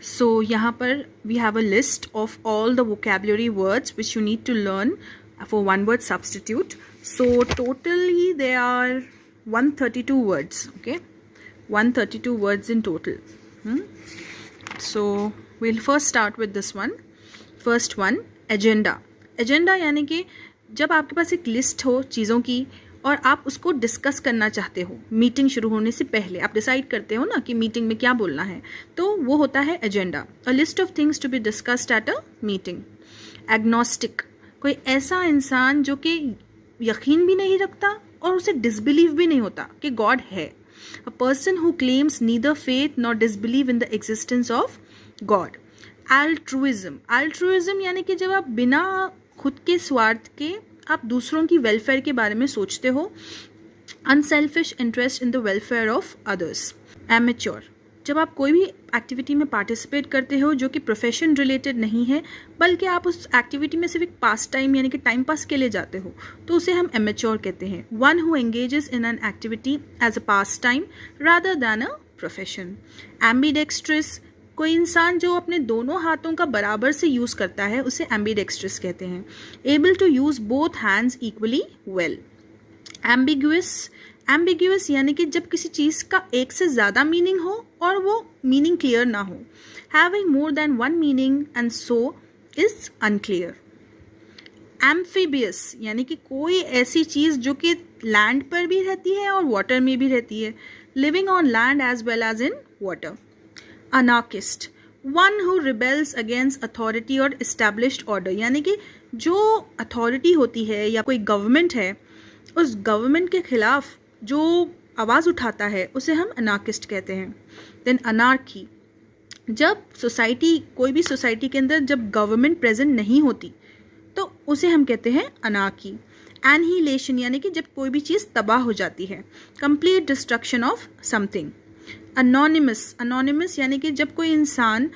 So यहाँ पर we have a list of all the vocabulary words which you need to learn for one word substitute. So totally there are 132 words. Okay, 132 words in total. So we'll first start with this one. First one, agenda. Agenda यानी कि जब आपके पास एक list हो चीज़ों की और आप उसको डिस्कस करना चाहते हो, मीटिंग शुरू होने से पहले आप डिसाइड करते हो ना कि मीटिंग में क्या बोलना है, तो वो होता है agenda. A list of things to be discussed at a meeting. Agnostic, कोई ऐसा इंसान जो कि यकीन भी नहीं रखता और उसे डिसबिलीव भी नहीं होता कि गॉड है. A person who claims neither faith nor disbelieve in the existence of God. Altruism. Altruism यानी कि जब आप बिना खुद के स्वार्थ के आप दूसरों की वेलफेयर के बारे में सोचते हो. Unselfish interest in the welfare of others. Amateur, जब आप कोई भी एक्टिविटी में पार्टिसिपेट करते हो जो कि प्रोफेशन रिलेटेड नहीं है बल्कि आप उस एक्टिविटी में सिर्फ एक पास टाइम यानी कि टाइम पास के लिए जाते हो, तो उसे हम एमेच्योर कहते हैं. One who engages in an activity as a pastime rather than a profession. Ambidextrous, कोई इंसान जो अपने दोनों हाथों का बराबर से यूज़ करता है उसे एम्बीडेक्स्ट्रस कहते हैं. Able to use both hands equally well. Ambiguous. Ambiguous यानी कि जब किसी चीज़ का एक से ज़्यादा मीनिंग हो और वो मीनिंग क्लियर ना हो. Having more than one meaning and so is unclear. Amphibious यानी कि कोई ऐसी चीज़ जो कि लैंड पर भी रहती है और वाटर में भी रहती है. Living on land as well as in water. Anarchist, one who rebels against authority और इस्टेब्लिश्ड ऑर्डर, यानी कि जो अथॉरिटी होती है या कोई गवर्नमेंट है उस गवर्नमेंट के खिलाफ जो आवाज़ उठाता है उसे हम अनार्किस्ट कहते हैं. देन अनार्की, जब सोसाइटी कोई भी सोसाइटी के अंदर जब गवर्नमेंट प्रेजेंट नहीं होती तो उसे हम कहते हैं अनार्की. एनहिलेशन यानी कि जब कोई भी चीज़ तबाह हो जाती है. Complete destruction of something. Anonymous. Anonymous यानी कि जब कोई इंसान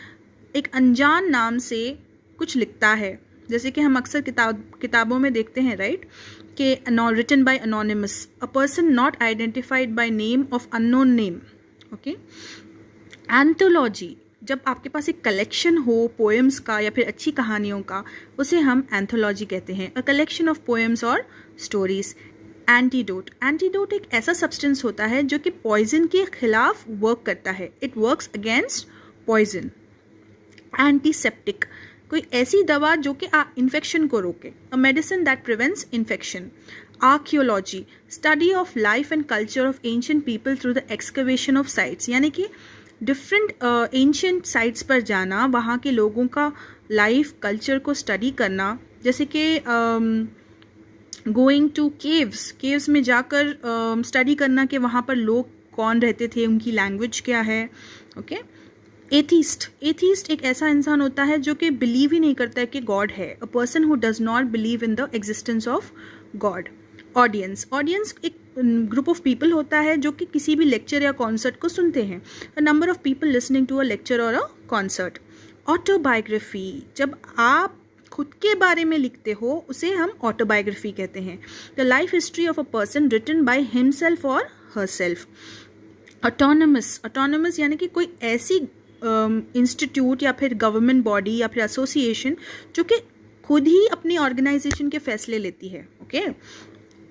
एक अनजान नाम से कुछ लिखता है, जैसे कि हम अक्सर किताबों में देखते हैं, राइट, कि written by anonymous. A person not identified by name of unknown name. Okay. Anthology, जब आपके पास एक कलेक्शन हो पोएम्स का या फिर अच्छी कहानियों का, उसे हम एंथोलॉजी कहते हैं. अ कलेक्शन ऑफ पोएम्स और स्टोरीज. एंटीडोट. एंटीडोट एक ऐसा सब्सटेंस होता है जो कि पॉइजन के खिलाफ वर्क करता है. It works against poison. Antiseptic, कोई ऐसी दवा जो कि इन्फेक्शन को रोके. A medicine that prevents infection. Archaeology, study of life and culture of ancient people through the excavation of sites, यानी कि डिफरेंट एंशिएंट साइट्स पर जाना, वहाँ के लोगों का लाइफ कल्चर को स्टडी करना, जैसे कि गोइंग टू केव्स में जाकर स्टडी करना कि वहाँ पर लोग कौन रहते थे, उनकी लैंग्वेज क्या है. ओके. एथीस्ट एक ऐसा इंसान होता है जो कि बिलीव ही नहीं करता है कि गॉड है. A person who does not believe in the existence of God. Audience एक ग्रुप ऑफ पीपल होता है जो कि किसी भी लेक्चर या कॉन्सर्ट को सुनते हैं. A number of people listening to a lecture और अ कॉन्सर्ट. ऑटोबायोग्राफी, जब आप खुद के बारे में लिखते हो उसे हम ऑटोबायोग्राफी कहते हैं. The life history of a person written by himself और हरसेल्फ. ऑटोनमस यानी कि कोई ऐसी इंस्टीट्यूट या फिर गवर्नमेंट बॉडी या फिर एसोसिएशन जो कि खुद ही अपनी ऑर्गेनाइजेशन के फैसले लेती है. ओके.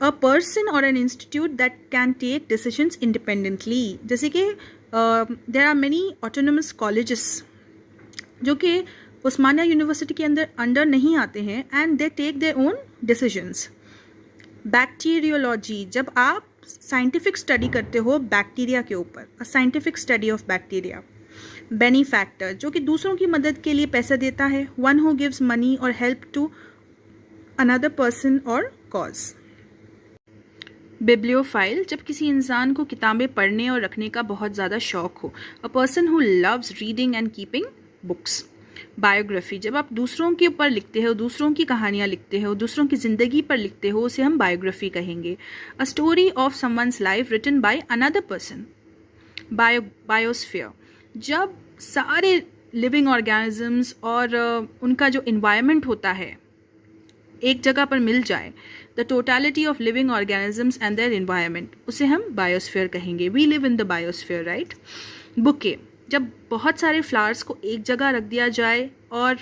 अ पर्सन और an institute that can take decisions independently, जैसे कि there are many autonomous colleges जो कि उस्मानिया यूनिवर्सिटी के अंडर नहीं आते हैं and they take their own decisions. Bacteriology, जब आप साइंटिफिक स्टडी करते हो बैक्टीरिया के ऊपर. A scientific study of bacteria. Benefactor, जो कि दूसरों की मदद के लिए पैसा देता है. वन हु गिव्स मनी और हेल्प टू अनदर पर्सन और कॉज. बिब्लियोफाइल, जब किसी इंसान को किताबें पढ़ने और रखने का बहुत ज़्यादा शौक हो. अ person who loves reading and keeping books. Biography, जब आप दूसरों के ऊपर लिखते हो, दूसरों की कहानियाँ लिखते हो, दूसरों की ज़िंदगी पर लिखते हो, उसे हम बायोग्राफी कहेंगे. A story of someone's life written by another person. Biosphere, जब सारे लिविंग ऑर्गेनिजम्स और उनका जो इन्वायरमेंट होता है एक जगह पर मिल जाए, the totality of living organisms and their environment, उसे हम बायोस्फीयर कहेंगे. We live in the biosphere, right. Bouquet, जब बहुत सारे फ्लावर्स को एक जगह रख दिया जाए और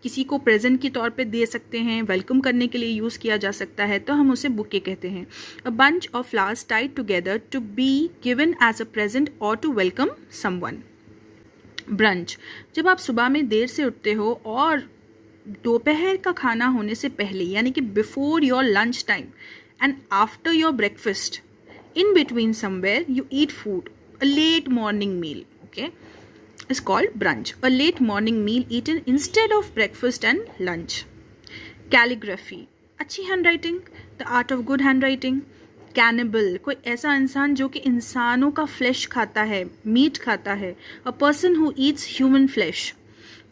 किसी को प्रेजेंट के तौर पे दे सकते हैं, वेलकम करने के लिए यूज़ किया जा सकता है, तो हम उसे बुके कहते हैं। A bunch of flowers tied together to be given as a present और टू वेलकम समवन। ब्रंच, जब आप सुबह में देर से उठते हो और दोपहर का खाना होने से पहले, यानी कि before your lunch time and after your breakfast, in between somewhere you eat food, a late morning meal, okay, is called brunch. A late morning meal eaten instead of breakfast and lunch. Calligraphy, अच्छी handwriting, the art of good handwriting. Cannibal, कोई ऐसा इंसान जो कि इंसानों का flash खाता है, मीट खाता है, a person who eats human flesh.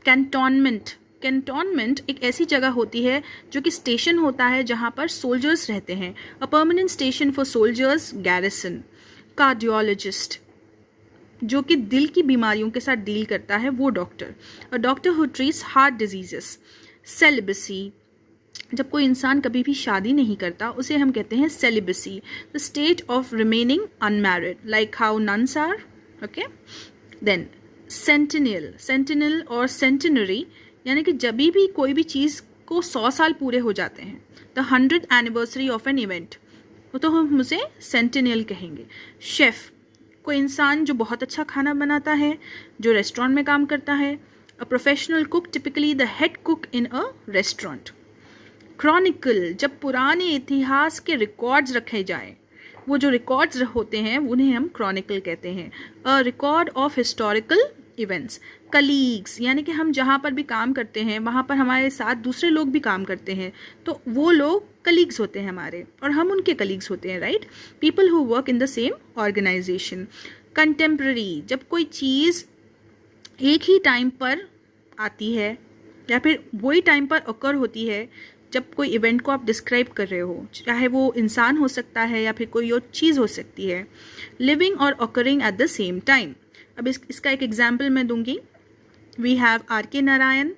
Cantonment, cantonment एक ऐसी जगह होती है जो कि स्टेशन होता है जहाँ पर सोल्जर्स रहते हैं। A permanent station for soldiers, garrison. Cardiologist, जो कि दिल की बीमारियों के साथ डील करता है, वो doctor. A doctor who treats heart diseases. Celibacy, जब कोई इंसान कभी भी शादी नहीं करता उसे हम कहते हैं celibacy. The state of remaining unmarried, like how nuns are, okay. Then centennial, centennial और सेंटिनरी, यानी कि जब भी कोई भी चीज़ को 100 साल पूरे हो जाते हैं, the 100th anniversary of an event, वो तो हम उसे सेंटिनियल कहेंगे। शेफ़, कोई इंसान जो बहुत अच्छा खाना बनाता है, जो रेस्टोरेंट में काम करता है। A professional cook, typically the head cook in a restaurant. Chronicle, जब पुराने इतिहास के रिकॉर्ड्स रखे जाएं, वो जो रिकॉर्ड्स होते हैं उन्हें हम क्रॉनिकल कहते हैं। A record of historical events. Colleagues, यानी कि हम जहाँ पर भी काम करते हैं वहाँ पर हमारे साथ दूसरे लोग भी काम करते हैं, तो वो लोग कलीग्स होते हैं हमारे और हम उनके कलीग्स होते हैं, right. People who work in the same organisation. Contemporary, जब कोई चीज़ एक ही टाइम पर आती है या फिर वही टाइम पर अकर होती है जब कोई इवेंट को आप डिस्क्राइब कर रहे हो, चाहे वो इंसान हो सकता है या फिर कोई और चीज़ हो सकती है। लिविंग और occurring at the same time. अब इसका एक एग्जाम्पल मैं दूंगी। वी हैव आर के नारायण।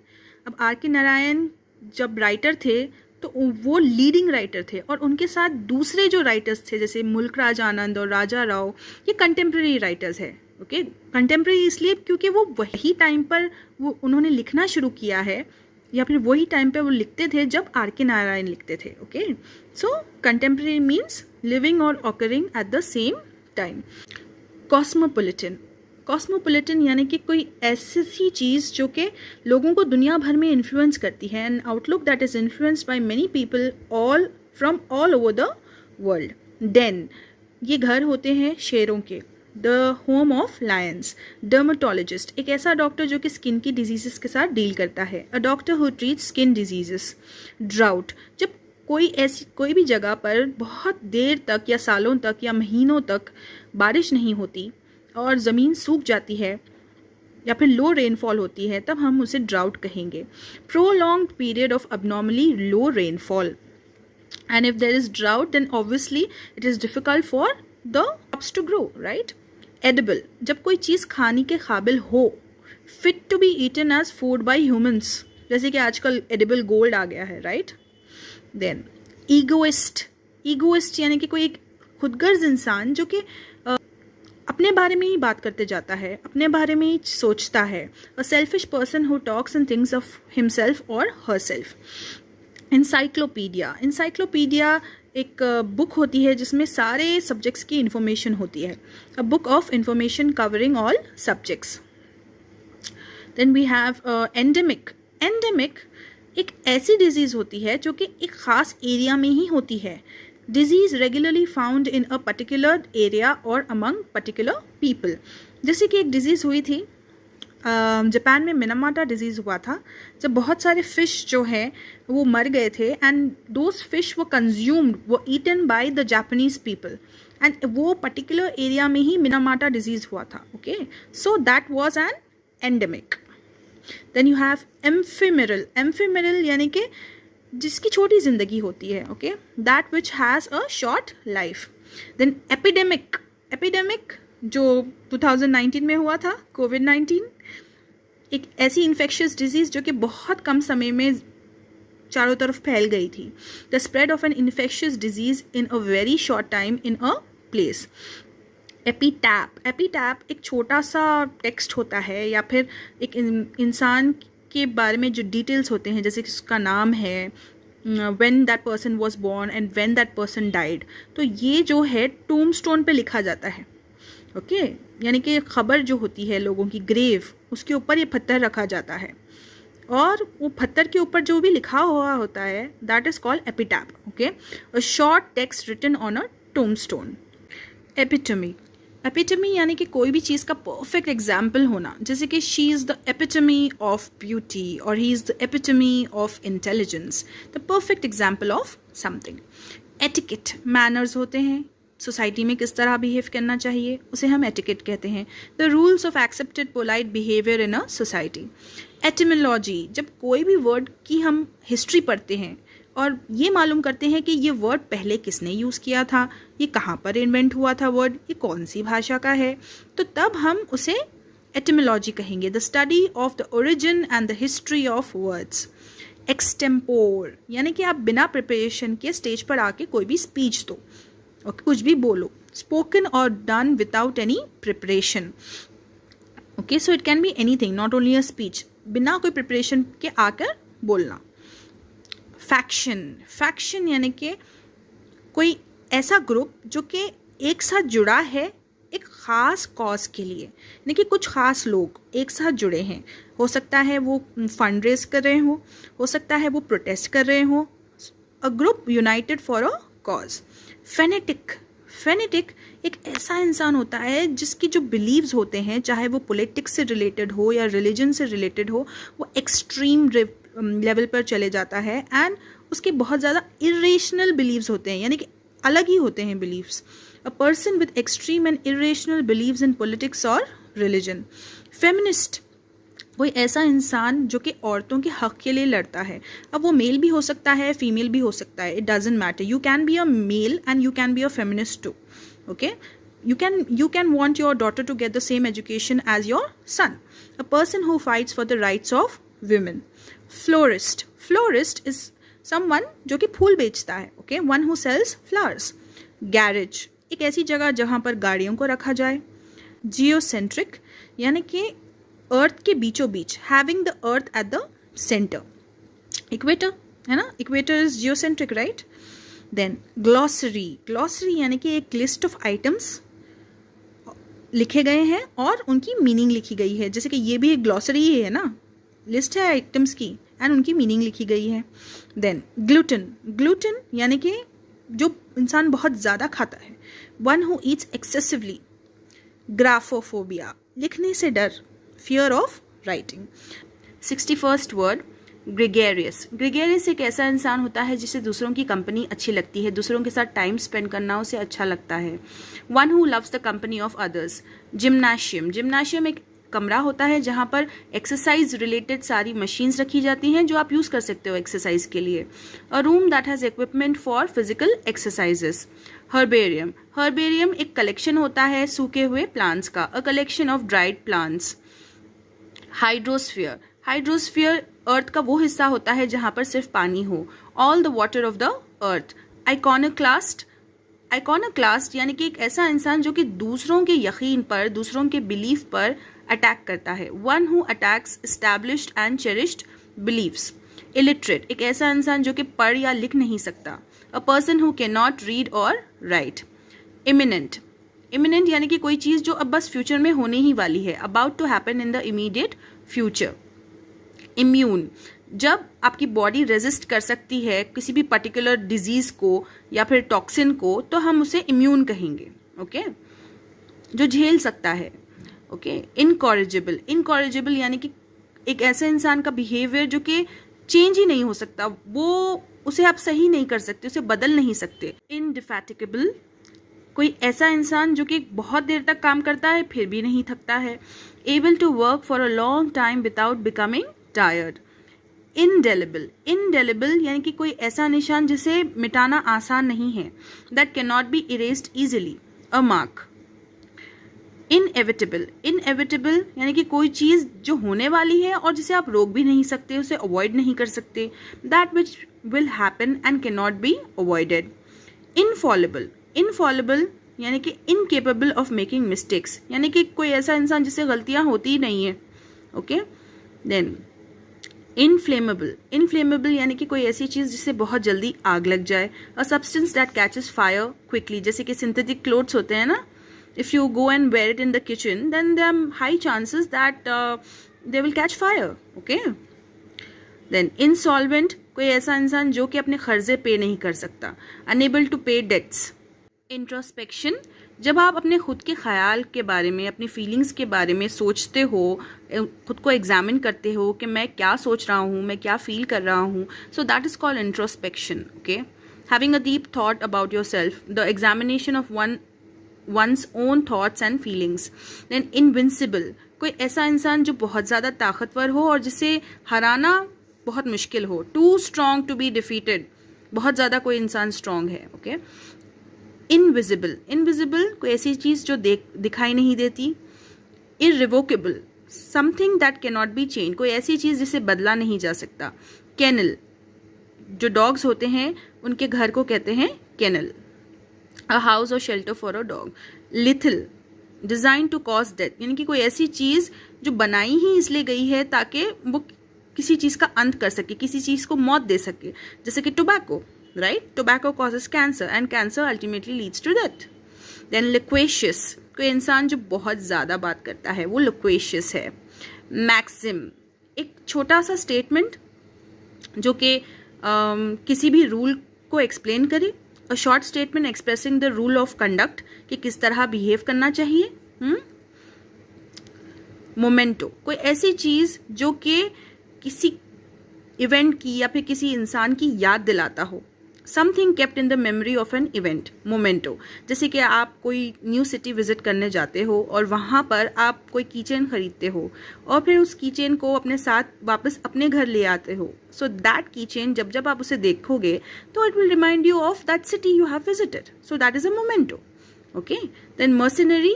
अब आर के नारायण जब राइटर थे तो वो लीडिंग राइटर थे और उनके साथ दूसरे जो राइटर्स थे जैसे मुल्क राज आनंद और राजा राव, ये कंटेम्प्रेरी राइटर्स है, ओके। कंटेम्प्रेरी इसलिए क्योंकि वो वही टाइम पर वो उन्होंने लिखना शुरू किया है या फिर वही टाइम पे वो लिखते थे जब आर के नारायण लिखते थे, ओके। सो कंटेम्प्रेरी मीन्स लिविंग और occurring at the same time. Cosmopolitan, cosmopolitan यानी कि कोई ऐसी चीज़ जो कि लोगों को दुनिया भर में इन्फ्लुएंस करती है, an outlook that is influenced by many people all from all over the world. Den, ये घर होते हैं शेरों के। The home of lions. Dermatologist, एक ऐसा डॉक्टर जो कि स्किन की डिजीज़ के साथ डील करता है। A doctor who treats skin diseases. Drought, जब कोई भी जगह पर बहुत देर तक या सालों तक या महीनों तक बारिश नहीं होती और ज़मीन सूख जाती है या फिर लो रेनफॉल होती है, तब हम उसे ड्राउट कहेंगे। Prolonged period of abnormally low rainfall, and if there is drought then obviously it is difficult for the crops to grow, right. Edible, जब कोई चीज़ खाने के काबिल हो, fit to be eaten as food by humans, जैसे कि आजकल एडिबल गोल्ड आ गया है, राइट। देन ईगोइस्ट, ईगोइस्ट यानी कि कोई एक खुदगर्ज इंसान जो कि अपने बारे में ही बात करते जाता है, अपने बारे में ही सोचता है। A selfish person who talks and thinks of himself और हरसेल्फ। इंसाइक्लोपीडिया, इंसाइक्लोपीडिया एक बुक होती है जिसमें सारे सब्जेक्ट्स की इंफॉर्मेशन होती है। A book of information covering all subjects. Then we have endemic. Endemic एक ऐसी डिजीज़ होती है जो कि एक ख़ास एरिया में ही होती है। Disease regularly found in a particular area और अमंग पर्टिकुलर पीपल। जैसे कि एक डिजीज़ हुई थी जापान में, मिनामाटा डिजीज़ हुआ था, जब बहुत सारे फ़िश जो है वो मर गए थे एंड दोज फिश वो कंज्यूम्ड, वो eaten by the Japanese people, and वो पर्टिकुलर एरिया में ही मिनामाटा डिजीज़ हुआ था, okay. So that was an endemic. Then you have ephemeral. Ephemeral यानी कि जिसकी छोटी ज़िंदगी होती है, okay, that which has a short life. Then epidemic. Epidemic जो 2019 में हुआ था, कोविड-19, एक ऐसी इन्फेक्शियस डिजीज़ जो कि बहुत कम समय में चारों तरफ फैल गई थी। The spread of an infectious disease in a very short time in a place. Epitaph एक छोटा सा टेक्स्ट होता है या फिर एक इंसान के बारे में जो डिटेल्स होते हैं, जैसे कि उसका नाम है, when that person was born and when that person died, तो ये जो है टूमस्टोन पे लिखा जाता है. ओके यानी कि खबर जो होती है लोगों की, ग्रेव, उसके ऊपर ये पत्थर रखा जाता है और वो पत्थर के ऊपर जो भी लिखा हुआ होता है that is called epitaph. Okay, a short text written on a tombstone. Epitome यानी कि कोई भी चीज़ का परफेक्ट एग्जाम्पल होना, जैसे कि she is the epitome of beauty और he is the epitome of intelligence, the perfect example of something. Etiquette manners होते हैं, सोसाइटी में किस तरह बिहेव करना चाहिए, उसे हम एटिकेट कहते हैं. The rules of accepted polite behaviour in a society. Etymology, जब कोई भी वर्ड की हम हिस्ट्री पढ़ते हैं और ये मालूम करते हैं कि ये वर्ड पहले किसने यूज़ किया था, ये कहाँ पर इन्वेंट हुआ था वर्ड, ये कौन सी भाषा का है, तो तब हम उसे एटिमोलॉजी कहेंगे. The study of the origin and the history of words. Extempore यानी कि आप बिना प्रिपरेशन के स्टेज पर आके कोई भी स्पीच दो, कुछ भी बोलो. स्पोकन और done without any preparation. Okay, so it can be anything, not only a speech, बिना कोई प्रिपरेशन के आकर बोलना. फैक्शन यानी कि कोई ऐसा ग्रुप जो कि एक साथ जुड़ा है एक ख़ास कॉज के लिए, यानी कि कुछ ख़ास लोग एक साथ जुड़े हैं. हो सकता है वो फंड रेज कर रहे हो सकता है वो प्रोटेस्ट कर रहे हो. A group United for a cause. Phonetic एक ऐसा इंसान होता है जिसकी जो बिलीव्स होते हैं, चाहे वो पॉलिटिक्स से रिलेटेड हो या रिलीजन से रिलेटेड हो, वो एक्सट्रीम लेवल पर चले जाता है एंड उसके बहुत ज़्यादा इरेशनल बिलीव्स होते हैं, यानी कि अलग ही होते हैं believes. A person with extreme and irrational believes in politics और रिलीजन. फेमिनिस्ट कोई ऐसा इंसान जो कि औरतों के हक़ के लिए लड़ता है. अब वो मेल भी हो सकता है, फीमेल भी हो सकता है, it doesn't matter. You can be a male and you can be a feminist too. Okay, you can want your daughter to get the same education as your son. A person who fights for the rights of women. Florist is someone जो कि फूल बेचता है. Okay, one who sells flowers. Garage एक ऐसी जगह जहाँ पर गाड़ियों को रखा जाए. Geocentric यानी कि अर्थ के बीचों बीच, having the earth at the centre. Equator है ना, equator is geocentric, right. Then glossary यानी कि एक लिस्ट ऑफ आइटम्स लिखे गए हैं और उनकी मीनिंग लिखी गई है. जैसे कि ये भी एक ग्लॉसरी ही है ना, लिस्ट है आइटम्स की एंड उनकी मीनिंग लिखी गई है. देन ग्लूटेन यानी कि जो इंसान बहुत ज़्यादा खाता है, वन हु ईट्स एक्सेसिवली. ग्राफोफोबिया लिखने से डर, fear of writing. 61st word, gregarious एक ऐसा इंसान होता है जिसे दूसरों की कंपनी अच्छी लगती है, दूसरों के साथ टाइम स्पेंड करना उसे अच्छा लगता है. One who loves the company of others. Gymnasium एक कमरा होता है जहाँ पर एक्सरसाइज रिलेटेड सारी मशीन्स रखी जाती हैं जो आप यूज़ कर सकते हो एक्सरसाइज के लिए. A room that has equipment for physical exercises. Herbarium एक कलेक्शन होता है सूखे हुए प्लांट्स का, a collection of dried plants. Hydrosphere earth का वो हिस्सा होता है जहाँ पर सिर्फ पानी हो, all the water of the earth. Iconoclast यानी कि एक ऐसा इंसान जो कि दूसरों के यकीन पर, दूसरों के बिलीफ पर अटैक करता है, one who attacks established and cherished believes. Illiterate एक ऐसा इंसान जो कि पढ़ या लिख नहीं सकता, अ person who can not read और राइट. इमिनेंट यानी कि कोई चीज़ जो अब बस फ्यूचर में होने ही वाली है, about to happen in the immediate future. Immune जब आपकी बॉडी रेजिस्ट कर सकती है किसी भी पर्टिकुलर डिजीज़ को या फिर टॉक्सिन को, तो हम उसे इम्यून कहेंगे. ओके, जो झेल सकता है. ओके, इनकॉरिजिबल यानी कि एक ऐसे इंसान का बिहेवियर जो कि चेंज ही नहीं हो सकता, वो उसे आप सही नहीं कर सकते, उसे बदल नहीं सकते. इनडिफैटिगेबल कोई ऐसा इंसान जो कि बहुत देर तक काम करता है फिर भी नहीं थकता है. Able to work for a long time without becoming tired. Indelible यानी कि कोई ऐसा निशान जिसे मिटाना आसान नहीं है, that can not B erased easily, a mark. Inevitable यानी कि कोई चीज़ जो होने वाली है और जिसे आप रोक भी नहीं सकते, उसे अवॉइड नहीं कर सकते, that which will happen and can not be avoided. Infallible यानी कि इनकेपेबल ऑफ मेकिंग मिस्टेक्स, यानी कि कोई ऐसा इंसान जिससे गलतियां होती ही नहीं है. ओके. देन इनफ्लेमेबल, इनफ्लेमेबल यानी कि कोई ऐसी चीज़ जिससे बहुत जल्दी आग लग जाए. A substance that catches fire quickly, जैसे कि सिंथेटिक क्लोथ्स होते हैं ना, if you go and wear it in the kitchen then there are high chances that they will catch fire. Okay. Then insolvent, कोई ऐसा इंसान जो कि अपने कर्जे पे नहीं कर सकता. अनेबल टू पे डेट्स. इंट्रोस्पेक्शन, जब आप अपने खुद के ख्याल के बारे में, अपनी फीलिंग्स के बारे में सोचते हो, खुद को एग्जामिन करते हो कि मैं क्या सोच रहा हूँ, मैं क्या फील कर रहा हूँ, सो that is called introspection. Okay. Having a deep thought about your self, the examination of one's own thoughts and feelings. Then invincible, कोई ऐसा इंसान जो बहुत ज़्यादा ताकतवर हो और जिसे हराना बहुत मुश्किल हो. Too strong to be defeated, बहुत ज़्यादा कोई इंसान स्ट्रॉन्ग है. ओके. इनविजिबल, इनविजिबल कोई ऐसी चीज़ जो दिखाई नहीं देती. Irrevocable, something that can not B change, कोई ऐसी चीज़ जिसे बदला नहीं जा सकता. केनल, जो डॉग्स होते हैं उनके घर को कहते हैं केनल. अ हाउस और shelter for a dog. Lethal, design to cause death, यानी कि कोई ऐसी चीज़ जो बनाई ही इसलिए गई है ताकि वो किसी चीज़ का अंत कर सके, किसी चीज़ को मौत दे सके, जैसे कि tobacco. Right? Tobacco causes cancer and cancer ultimately leads to death. Then loquacious, कोई इंसान जो बहुत ज़्यादा बात करता है वो loquacious है. Maxim, एक छोटा सा स्टेटमेंट जो कि किसी भी रूल को एक्सप्लेन करे. A short statement expressing the rule of conduct, कि किस तरह बिहेव करना चाहिए. मोमेंटो, कोई ऐसी चीज़ जो कि किसी इवेंट की या फिर किसी इंसान की याद दिलाता हो. Something kept in the memory of an event. Memento, जैसे कि आप कोई न्यू सिटी विजिट करने जाते हो और वहाँ पर आप कोई कीचेन खरीदते हो और फिर उस कीचेन को अपने साथ वापस अपने घर ले आते हो. सो दैट कीचेन जब जब आप उसे देखोगे तो it will remind you of that city you have visited. So that is a memento. Okay. Then mercenary,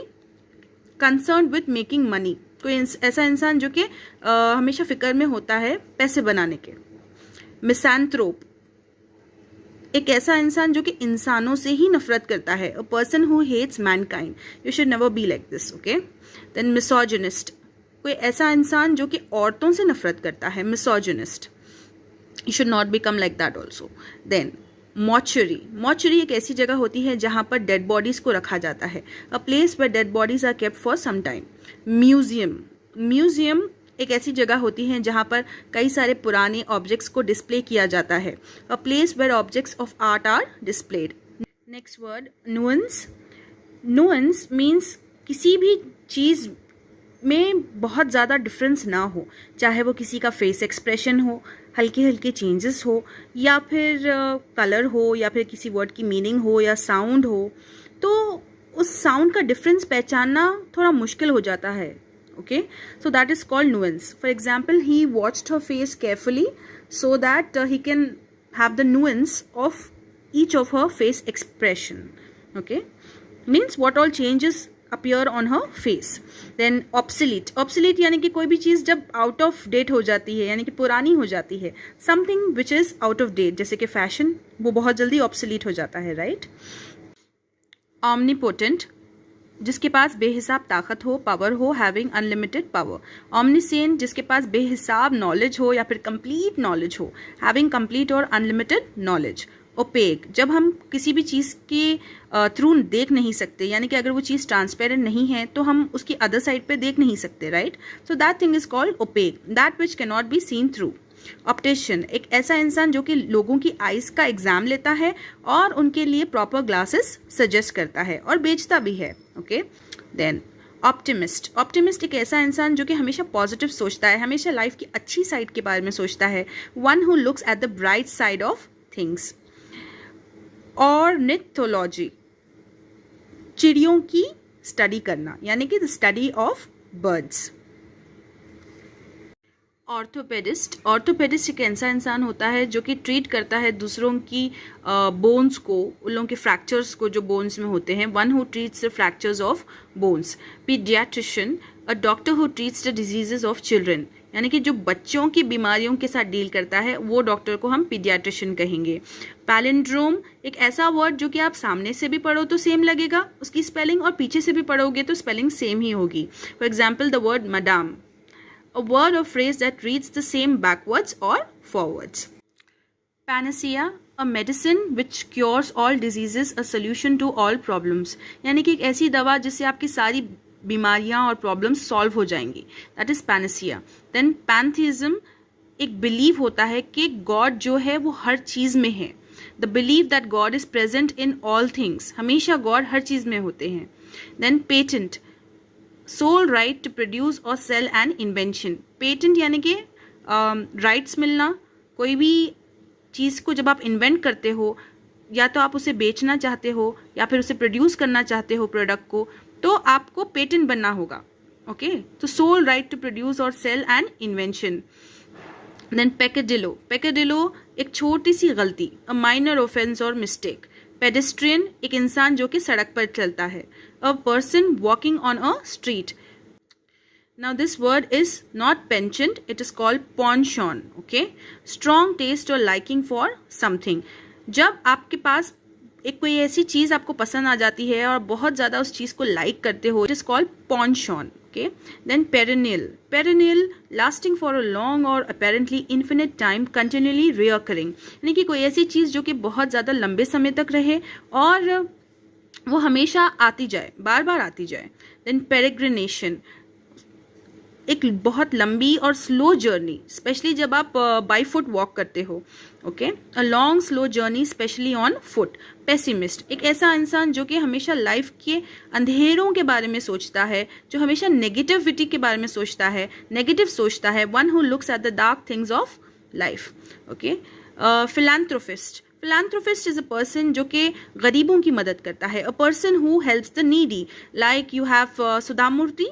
concern with making money, कोई ऐसा इंसान जो कि हमेशा फिक्र में होता है पैसे बनाने के. मिसैंथ्रोप, एक ऐसा इंसान जो कि इंसानों से ही नफरत करता है. A person who hates mankind, you should never be like this. Okay. Then misogynist, कोई ऐसा इंसान जो कि औरतों से नफरत करता है. Misogynist, you should not become like that also. Then mortuary, mortuary एक ऐसी जगह होती है जहाँ पर डेड बॉडीज को रखा जाता है. A place where dead bodies are kept for some time. Museum, museum एक ऐसी जगह होती है जहाँ पर कई सारे पुराने ऑब्जेक्ट्स को डिस्प्ले किया जाता है. A place where objects of art are displayed. Next word nuance. Nuance means किसी भी चीज़ में बहुत ज़्यादा डिफरेंस ना हो, चाहे वो किसी का फेस एक्सप्रेशन हो, हल्के हल्के चेंजेस हो, या फिर कलर हो, या फिर किसी वर्ड की मीनिंग हो, या साउंड हो, तो उस साउंड का डिफरेंस पहचानना थोड़ा मुश्किल हो जाता है. Okay, so that is called nuance. For example, he watched her face carefully so that he can have the nuance of each of her face expression. Okay, means what all changes appear on her face. Then obsolete, obsolete यानी कि कोई भी चीज़ जब out of date हो जाती है, यानी कि पुरानी हो जाती है. Something which is out of date, जैसे कि fashion, वो बहुत जल्दी obsolete हो जाता है, right? Omnipotent, जिसके पास बेहिसाब ताकत हो, पावर हो, हैविंग अनलिमिटेड पावर. ऑमनिसेंट, जिसके पास बेहिसाब नॉलेज हो या फिर कंप्लीट नॉलेज हो, हैविंग कंप्लीट और अनलिमिटेड नॉलेज. ओपेक, जब हम किसी भी चीज़ के थ्रू देख नहीं सकते, यानी कि अगर वो चीज़ ट्रांसपेरेंट नहीं है तो हम उसकी अदर साइड पे देख नहीं सकते, right? So that thing is called opaque, that which can not be seen through. Optician, एक ऐसा इंसान जो कि लोगों की आइज का एग्जाम लेता है और उनके लिए प्रॉपर ग्लासेस सजेस्ट करता है और बेचता भी है. ओके. देन ऑप्टिमिस्ट, ऑप्टिमिस्ट एक ऐसा इंसान जो कि हमेशा पॉजिटिव सोचता है, हमेशा लाइफ की अच्छी साइड के बारे में सोचता है. One who looks at the bright side of things. Ornithology, चिड़ियों की स्टडी करना, यानी कि the study of birds. Orthopaedist, orthopaedist एक ऐसा इंसान होता है जो कि ट्रीट करता है दूसरों की बोन्स को, उन लोगों के फ्रैक्चर्स को जो बोन्स में होते हैं. One who treats the fractures of bones. Paediatrician, a doctor who treats the diseases of children. यानी कि जो बच्चों की बीमारियों के साथ डील करता है वो डॉक्टर को हम पीडियाट्रिशियन कहेंगे। पैलिंड्रोम एक ऐसा वर्ड जो कि आप सामने से भी पढ़ो तो सेम लगेगा उसकी स्पेलिंग, और पीछे से भी पढ़ोगे तो स्पेलिंग सेम ही होगी। For example the word madam, a word or phrase that reads the same backwards or forwards. Panacea, a medicine which cures all diseases, a solution to all problems. यानी कि एक ऐसी दवा जिससे आपकी सारी बीमारियां और प्रॉब्लम्स सॉल्व हो जाएंगी, दैट इज पैनासिया। देन पैंथीज्म एक बिलीव होता है कि गॉड जो है वो हर चीज़ में है। The believe that God is present in all things, हमेशा गॉड हर चीज़ में होते हैं। Then patent, sole right to produce और सेल एन इन्वेंशन। पेटेंट यानी कि राइट्स मिलना, कोई भी चीज़ को जब आप इन्वेंट करते हो, या तो आप उसे बेचना चाहते हो या फिर उसे प्रोड्यूस करना चाहते हो प्रोडक्ट को, तो आपको पेटेंट बनना होगा। ओके, तो सोल राइट टू प्रोड्यूस और सेल एन इन्वेंशन। देन पेकेडिलो, पेकेडिलो एक छोटी सी गलती, अ माइनर ऑफेंस और मिस्टेक। पेडेस्ट्रियन एक इंसान जो कि सड़क पर चलता है, a person walking on a street. Now this word is not penchant, it is called penchant. Okay, strong taste or liking for something. जब आपके पास एक कोई ऐसी चीज़ आपको पसंद आ जाती है और बहुत ज़्यादा उस चीज़ को लाइक करते हो, it is called penchant. Okay, then perennial, perennial lasting for a long or apparently infinite time, continually reoccurring. यानी कि कोई ऐसी चीज़ जो कि बहुत ज़्यादा लंबे समय तक रहे और वो हमेशा आती जाए, बार बार आती जाए। देन पेरेग्रिनेशन एक बहुत लंबी और स्लो जर्नी, स्पेशली जब आप बाई फुट वॉक करते हो। Okay, a long slow journey specially on foot. Pessimist एक ऐसा इंसान जो कि हमेशा लाइफ के अंधेरों के बारे में सोचता है, जो हमेशा नेगेटिविटी के बारे में सोचता है, नेगेटिव सोचता है। One who looks at the dark things of life. Okay, philanthropist, philanthropist is a person जो कि गरीबों की मदद करता है, a person who helps the needy, like you have Sudha Murthy.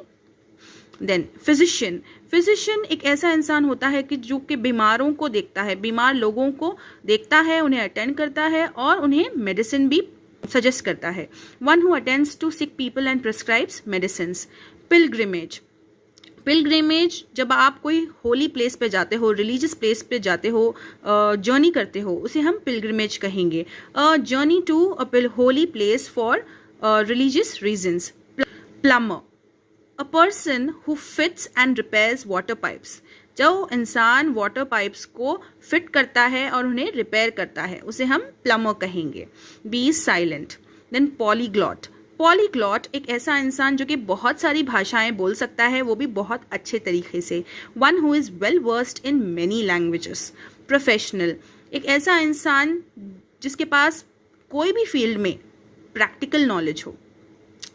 Then physician, physician एक ऐसा इंसान होता है कि जो कि बीमारों को देखता है, बीमार लोगों को देखता है, उन्हें अटेंड करता है और उन्हें मेडिसिन भी सजेस्ट करता है। One who attends to sick people and prescribes medicines. Pilgrimage, pilgrimage जब आप कोई होली प्लेस पे जाते हो, रिलीजियस प्लेस पे जाते हो, जर्नी करते हो, उसे हम पिलग्रिमेज कहेंगे। A journey to a holy place for religious reasons. Plumber, a person who fits and repairs water pipes, जो इंसान वाटर पाइप्स को फिट करता है और उन्हें रिपेयर करता है, उसे हम प्लम्बर कहेंगे। Be silent. Then polyglot, polyglot एक ऐसा इंसान जो कि बहुत सारी भाषाएं बोल सकता है, वो भी बहुत अच्छे तरीके से। One who is well versed in many languages. Professional एक ऐसा इंसान जिसके पास कोई भी फील्ड में प्रैक्टिकल नॉलेज हो,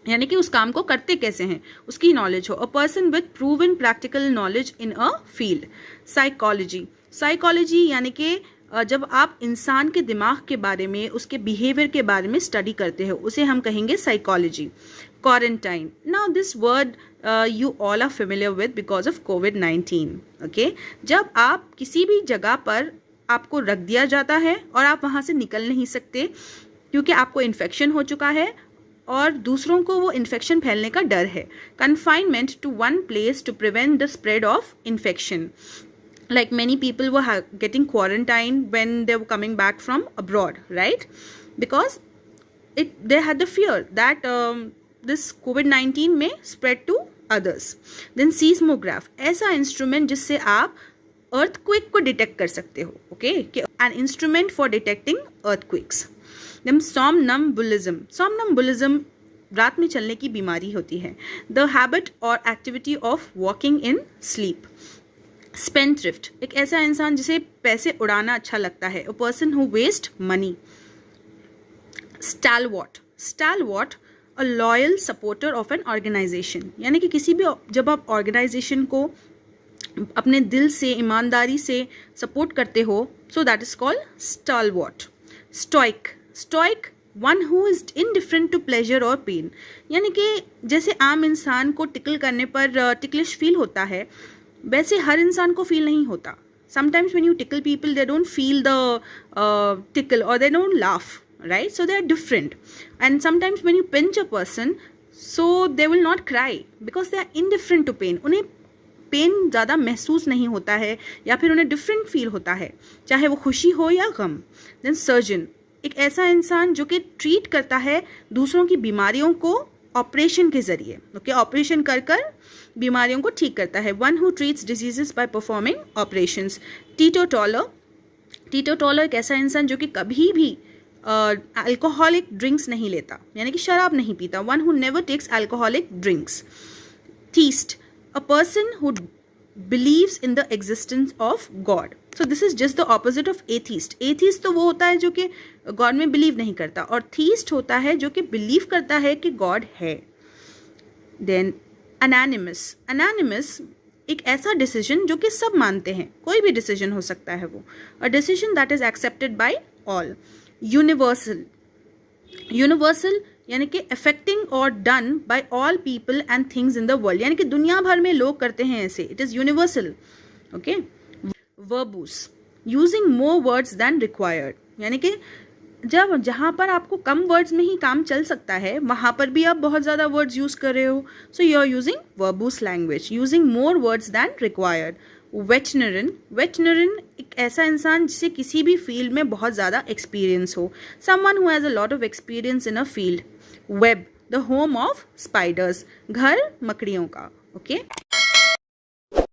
यानी कि उस काम को करते कैसे हैं उसकी नॉलेज हो। A person with proven practical knowledge in a field. Psychology, psychology यानी कि जब आप इंसान के दिमाग के बारे में, उसके बिहेवियर के बारे में स्टडी करते हो, उसे हम कहेंगे psychology. Quarantine, now this word you all are familiar with because of कोविड-19। ओके, जब आप किसी भी जगह पर आपको रख दिया जाता है और आप वहाँ से निकल नहीं सकते क्योंकि आपको इन्फेक्शन हो चुका है और दूसरों को वो इन्फेक्शन फैलने का डर है। Confinement to one place to prevent the spread of infection, like many people were getting quarantined when they were coming back from abroad, right? Because they had the fear that this COVID-19 may spread to others. Then seismograph, ऐसा instrument जिससे आप earthquake को detect कर सकते हो। okay, an instrument for detecting earthquakes. Then somnambulism, somnambulism रात में चलने की बीमारी होती है। The habit or activity of walking in sleep. Spendthrift एक ऐसा इंसान जिसे पैसे उड़ाना अच्छा लगता है, a person who waste money. Stalwart, stalwart a loyal supporter of an organisation, यानी कि किसी भी जब आप ऑर्गेनाइजेशन को अपने दिल से, ईमानदारी से सपोर्ट करते हो, so that is called stalwart. Stoic, stoic one who is indifferent to pleasure और पेन, यानी कि जैसे आम इंसान को टिकल करने पर टिकलिश फील होता है, वैसे हर इंसान को फील नहीं होता। Sometimes when you tickle people they don't feel the tickle और they don't laugh, right? So they are different. And sometimes when you pinch a person, so they will not cry because they are indifferent to pain. उन्हें pain ज़्यादा महसूस नहीं होता है या फिर उन्हें डिफरेंट फील होता है, चाहे वो खुशी हो या गम। देन सर्जन, एक ऐसा इंसान जो कि ट्रीट करता है दूसरों की बीमारियों को ऑपरेशन के ज़रिए, ओके, ऑपरेशन कर कर बीमारियों को ठीक करता है। One who treats diseases by performing operations. Teetotaller, teetotaller एक ऐसा इंसान जो कि कभी भी अल्कोहलिक ड्रिंक्स नहीं लेता, यानी कि शराब नहीं पीता। One who never takes alcoholic drinks. Theist, a person who believes in the existence of God. So this is just the opposite of atheist. Atheist तो वो होता है जो कि गॉड में बिलीव नहीं करता, और थीस्ट होता है जो कि बिलीव करता है कि गॉड है। देन अनैनिमस, अनैनिमस एक ऐसा डिसीजन जो कि सब मानते हैं, कोई भी डिसीजन हो सकता है वो। A decision that is accepted by all. Universal, universal यानी कि अफेक्टिंग और done by all people and things in the world, यानी कि दुनिया भर में लोग करते हैं ऐसे, it is universal, okay. Verbose, using more words than required, यानी कि जब जहाँ पर आपको कम वर्ड्स में ही काम चल सकता है वहाँ पर भी आप बहुत ज़्यादा वर्ड्स यूज़ कर रहे हो, so you are using verbose language, using more words than required. Veterinarian, veterinarian एक ऐसा इंसान जिसे किसी भी फील्ड में बहुत ज़्यादा एक्सपीरियंस हो, someone who has a lot of experience in a field. Web, the home of spiders, घर मकड़ियों का, ओके।